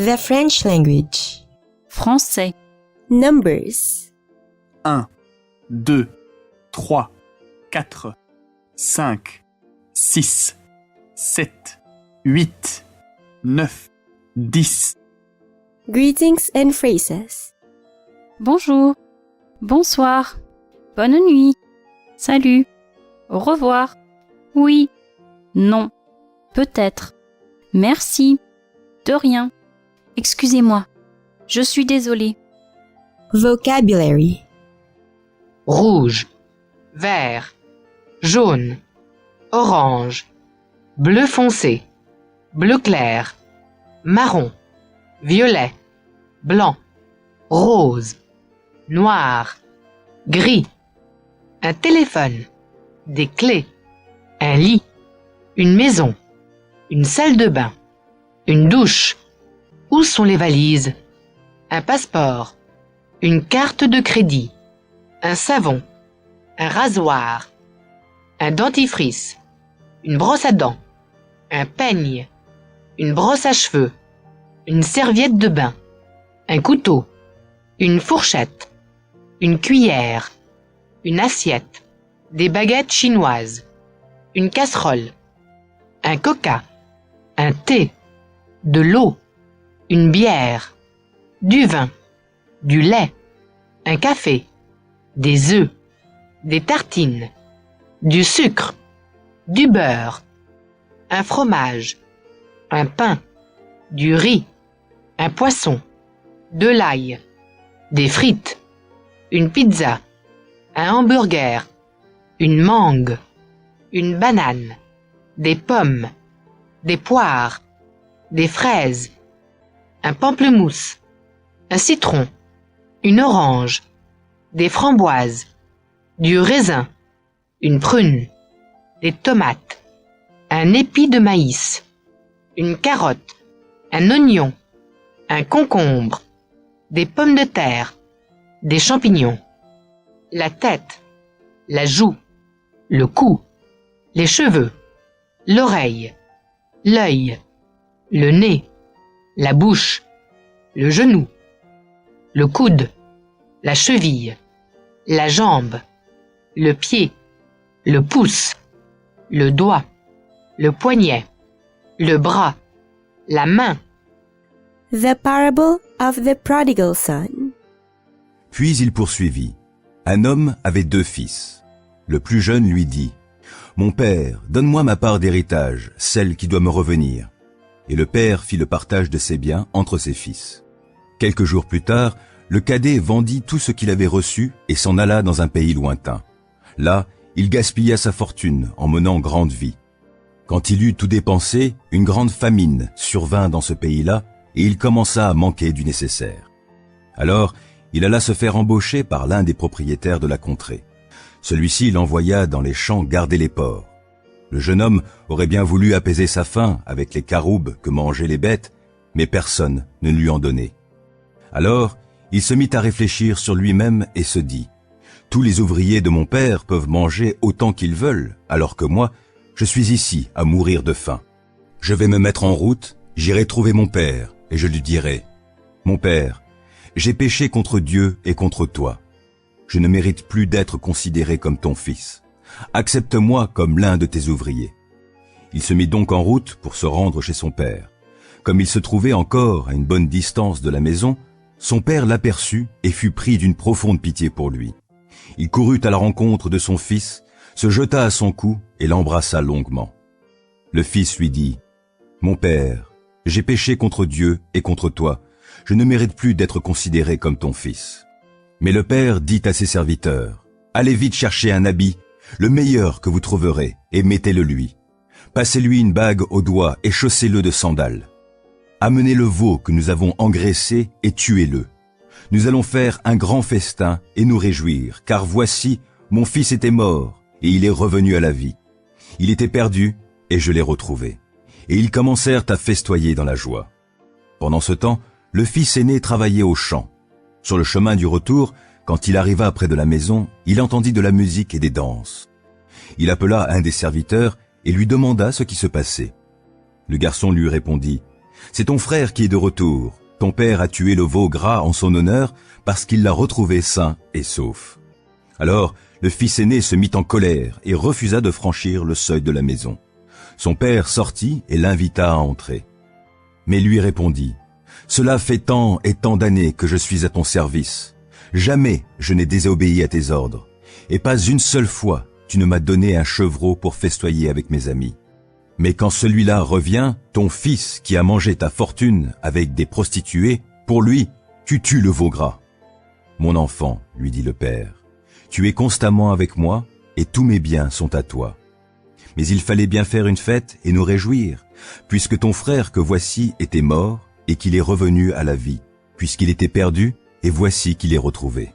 The French language. Français. Numbers. 1, 2, 3, 4, 5, 6, 7, 8, 9, 10. Greetings and phrases. Bonjour. Bonsoir. Bonne nuit. Salut. Au revoir. Oui. Non. Peut-être. Merci. De rien. Excusez-moi. Je suis désolée. Vocabulary. Rouge, vert, jaune, orange, bleu foncé, bleu clair, marron, violet, blanc, rose, noir, gris, un téléphone, des clés, un lit, une maison, une salle de bain, une douche. Où sont les valises? Un passeport, une carte de crédit, un savon, un rasoir, un dentifrice, une brosse à dents, un peigne, une brosse à cheveux, une serviette de bain, un couteau, une fourchette, une cuillère, une assiette, des baguettes chinoises, une casserole, un coca, un thé, de l'eau, une bière, du vin, du lait, un café, des œufs, des tartines, du sucre, du beurre, un fromage, un pain, du riz, un poisson, de l'ail, des frites, une pizza, un hamburger, une mangue, une banane, des pommes, des poires, des fraises, un pamplemousse, un citron, une orange, des framboises, du raisin, une prune, des tomates, un épi de maïs, une carotte, un oignon, un concombre, des pommes de terre, des champignons, la tête, la joue, le cou, les cheveux, l'oreille, l'œil, le nez, la bouche, le genou, le coude, la cheville, la jambe, le pied, le pouce, le doigt, le poignet, le bras, la main. The parable of the prodigal son. Puis il poursuivit. Un homme avait 2 fils. Le plus jeune lui dit, « Mon père, donne-moi ma part d'héritage, celle qui doit me revenir. » Et le père fit le partage de ses biens entre ses fils. Quelques jours plus tard, le cadet vendit tout ce qu'il avait reçu et s'en alla dans un pays lointain. Là, il gaspilla sa fortune en menant grande vie. Quand il eut tout dépensé, une grande famine survint dans ce pays-là et il commença à manquer du nécessaire. Alors, il alla se faire embaucher par l'un des propriétaires de la contrée. Celui-ci l'envoya dans les champs garder les porcs. Le jeune homme aurait bien voulu apaiser sa faim avec les caroubes que mangeaient les bêtes, mais personne ne lui en donnait. Alors, il se mit à réfléchir sur lui-même et se dit, « Tous les ouvriers de mon père peuvent manger autant qu'ils veulent, alors que moi, je suis ici à mourir de faim. Je vais me mettre en route, j'irai trouver mon père, et je lui dirai, « Mon père, j'ai péché contre Dieu et contre toi. Je ne mérite plus d'être considéré comme ton fils. Accepte-moi comme l'un de tes ouvriers. » Il se mit donc en route pour se rendre chez son père. Comme il se trouvait encore à une bonne distance de la maison, son père l'aperçut et fut pris d'une profonde pitié pour lui. Il courut à la rencontre de son fils, se jeta à son cou et l'embrassa longuement. Le fils lui dit, « Mon père, j'ai péché contre Dieu et contre toi. Je ne mérite plus d'être considéré comme ton fils. » Mais le père dit à ses serviteurs, « Allez vite chercher un habit, le meilleur que vous trouverez, et mettez-le lui. Passez-lui une bague au doigt et chaussez-le de sandales. Amenez le veau que nous avons engraissé et tuez-le. Nous allons faire un grand festin et nous réjouir, car voici, mon fils était mort et il est revenu à la vie. Il était perdu et je l'ai retrouvé. » Et ils commencèrent à festoyer dans la joie. Pendant ce temps, le fils aîné travaillait au champ. Sur le chemin du retour, quand il arriva près de la maison, il entendit de la musique et des danses. Il appela un des serviteurs et lui demanda ce qui se passait. Le garçon lui répondit, C'est ton frère qui est de retour. Ton père a tué le veau gras en son honneur parce qu'il l'a retrouvé sain et sauf. » Alors, le fils aîné se mit en colère et refusa de franchir le seuil de la maison. Son père sortit et l'invita à entrer. Mais lui répondit, « Cela fait tant et tant d'années que je suis à ton service. Jamais je n'ai désobéi à tes ordres, et pas une seule fois tu ne m'as donné un chevreau pour festoyer avec mes amis. Mais quand celui-là revient, ton fils qui a mangé ta fortune avec des prostituées, pour lui, tu tues le veau gras. »« Mon enfant, lui dit le père, tu es constamment avec moi et tous mes biens sont à toi. Mais il fallait bien faire une fête et nous réjouir, puisque ton frère que voici était mort et qu'il est revenu à la vie, puisqu'il était perdu et voici qu'il est retrouvé. »